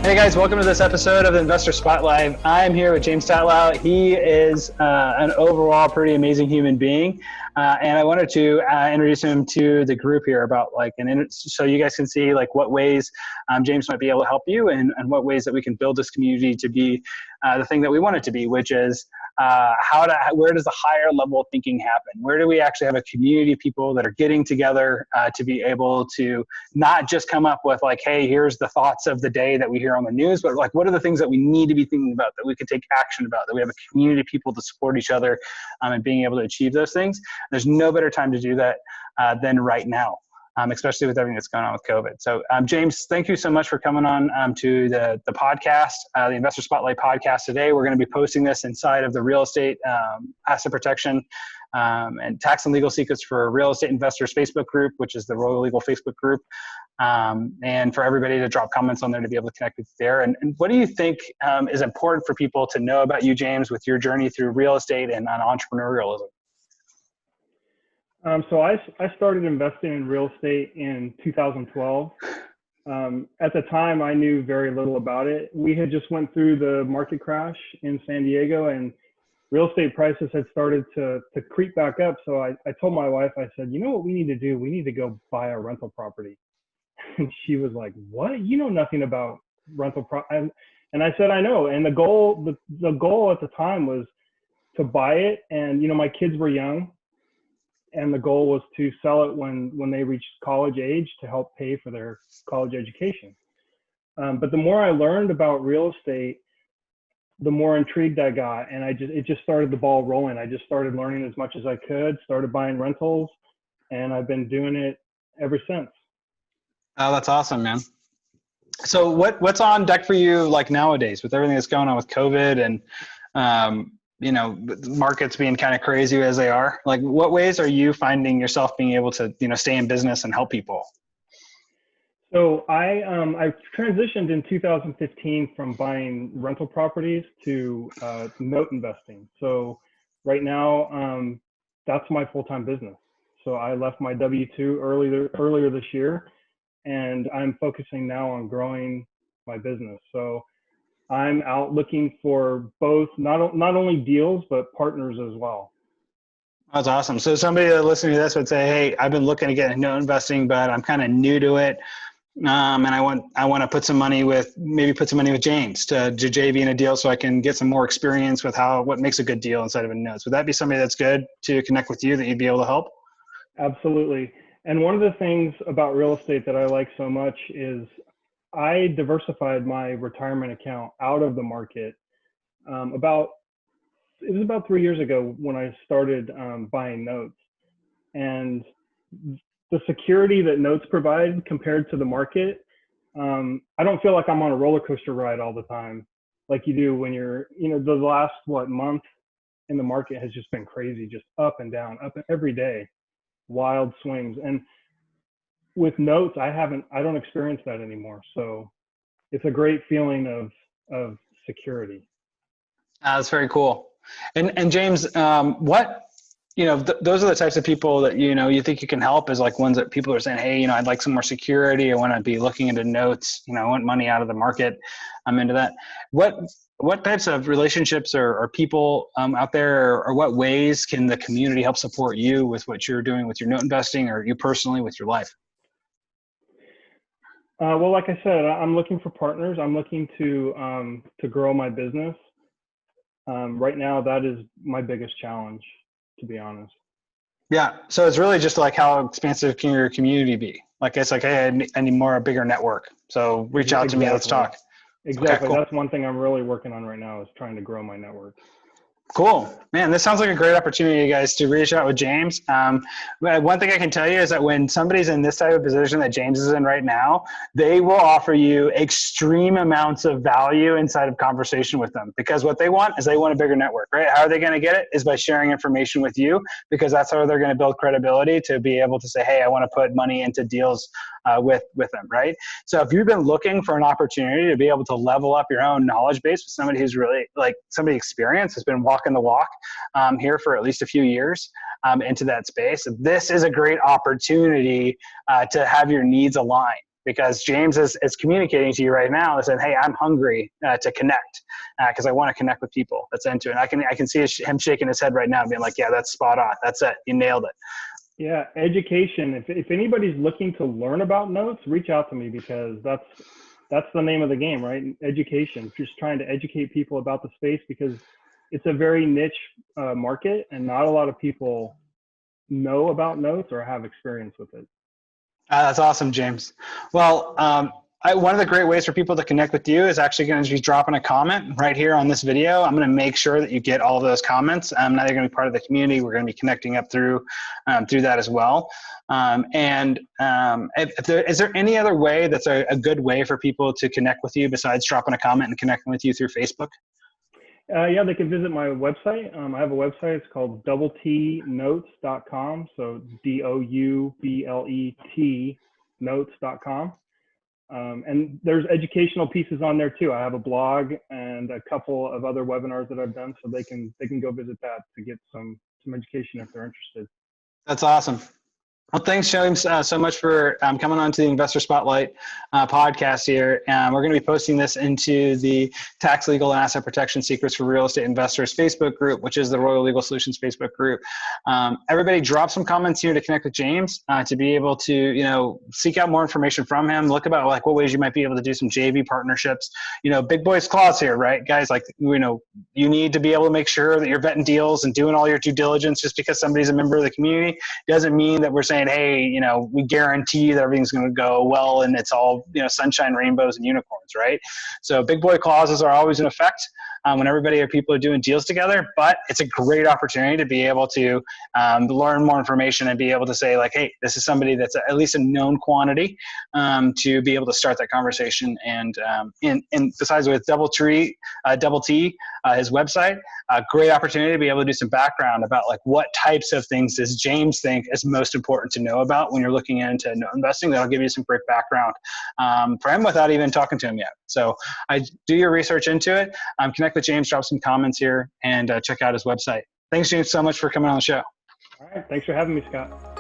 Hey guys, welcome to this episode of the Investor Spotlight. I'm here with James Tatlow. He is an overall pretty amazing human being, and I wanted to introduce him to the group here about so you guys can see what ways James might be able to help you, and what ways that we can build this community to be the thing that we want it to be, which is where does the higher level of thinking happen? Where do we actually have a community of people that are getting together to be able to not just come up with hey, here's the thoughts of the day that we hear on the news, but what are the things that we need to be thinking about, that we can take action about, that we have a community of people to support each other and being able to achieve those things. There's no better time to do that than right now. Especially with everything that's going on with COVID. So James, thank you so much for coming on to the podcast, the Investor Spotlight podcast today. We're going to be posting this inside of the real estate asset protection and tax and legal secrets for real estate investors Facebook group, which is the Royal Legal Facebook group. And for everybody to drop comments on there to be able to connect with you there. And what do you think is important for people to know about you, James, with your journey through real estate and on entrepreneurialism? So I started investing in real estate in 2012. At the time, I knew very little about it. We had just went through the market crash in San Diego, and real estate prices had started to creep back up. So I told my wife, I said, you know what we need to do? We need to go buy a rental property. And she was like, what? You know nothing about rental property. And I said, I know. And the goal at the time was to buy it. And, my kids were young. And the goal was to sell it when they reached college age to help pay for their college education. But the more I learned about real estate, the more intrigued I got, and it just started the ball rolling. I just started learning as much as I could, started buying rentals, and I've been doing it ever since. Oh, that's awesome, man. So what's on deck for you nowadays with everything that's going on with COVID and markets being kind of crazy as they are? What ways are you finding yourself being able to, stay in business and help people? So I transitioned in 2015 from buying rental properties to note investing. So right now, that's my full-time business. So I left my W-2 earlier this year, and I'm focusing now on growing my business. So I'm out looking for both, not only deals, but partners as well. That's awesome. So somebody listening to this would say, hey, I've been looking to get into note investing, but I'm kind of new to it. And I want to put some money with James to JV in a deal so I can get some more experience with what makes a good deal inside of a notes. Would that be somebody that's good to connect with you, that you'd be able to help? Absolutely. And one of the things about real estate that I like so much is I diversified my retirement account out of the market. It was about 3 years ago when I started buying notes, and the security that notes provide compared to the market, I don't feel like I'm on a roller coaster ride all the time like you do when you're, the last month in the market has just been crazy, just up and down, up every day, wild swings. And with notes, I don't experience that anymore. So it's a great feeling of security. That's very cool. And James, those are the types of people that, you think you can help, is ones that people are saying, hey, I'd like some more security. I want to be looking into notes. I want money out of the market. I'm into that. What types of relationships or people out there, or what ways can the community help support you with what you're doing with your note investing, or you personally with your life? Well, like I said, I'm looking for partners. I'm looking to grow my business. Right now, that is my biggest challenge, to be honest. Yeah. So it's really just how expansive can your community be? It's hey, I need a bigger network. So reach out to me. Let's talk. Exactly. Okay, cool. That's one thing I'm really working on right now, is trying to grow my network. Cool, man. This sounds like a great opportunity, guys, to reach out with James. One thing I can tell you is that when somebody's in this type of position that James is in right now, they will offer you extreme amounts of value inside of conversation with them, because what they want is they want a bigger network, right? How are they going to get it? Is by sharing information with you, because that's how they're going to build credibility to be able to say, hey, I want to put money into deals with them, right? So if you've been looking for an opportunity to be able to level up your own knowledge base with somebody who's really somebody experienced, has been walking the walk here for at least a few years into that space, this is a great opportunity to have your needs align. because James is communicating to you right now and saying, hey, I'm hungry to connect because I want to connect with people that's into it. And I can see him shaking his head right now being like, yeah, that's spot on. That's it. You nailed it. Yeah, education. If anybody's looking to learn about notes, reach out to me, because that's the name of the game, right? Education. Just trying to educate people about the space, because it's a very niche market, and not a lot of people know about notes or have experience with it. That's awesome, James. Well, one of the great ways for people to connect with you is actually going to be dropping a comment right here on this video. I'm going to make sure that you get all of those comments. Now you're going to be part of the community. We're going to be connecting up through that as well. Is there any other way that's a good way for people to connect with you besides dropping a comment and connecting with you through Facebook? Yeah, they can visit my website. I have a website. It's called doubletnotes.com. So DOUBLET notes.com. And there's educational pieces on there too. I have a blog and a couple of other webinars that I've done, so they can go visit that to get some education if they're interested. That's awesome. Well, thanks, James, so much for coming on to the Investor Spotlight podcast here. We're going to be posting this into the Tax, Legal, and Asset Protection Secrets for Real Estate Investors Facebook group, which is the Royal Legal Solutions Facebook group. Everybody drop some comments here to connect with James to be able to, seek out more information from him. Look about like what ways you might be able to do some JV partnerships. Big boys clause here, right, guys? Like, you need to be able to make sure that you're vetting deals and doing all your due diligence. Just because somebody's a member of the community doesn't mean that we're saying, hey, we guarantee that everything's going to go well and it's all, sunshine, rainbows, and unicorns, right? So big boy clauses are always in effect when everybody or people are doing deals together, but it's a great opportunity to be able to learn more information and be able to say like, hey, this is somebody that's at least a known quantity to be able to start that conversation. And besides with Double T, his website, a great opportunity to be able to do some background about like what types of things does James think is most important to know about when you're looking into note investing. That'll give you some great background for him without even talking to him yet. So do your research into it. Connect with James, drop some comments here, and check out his website. Thanks, James, so much for coming on the show. All right. Thanks for having me, Scott.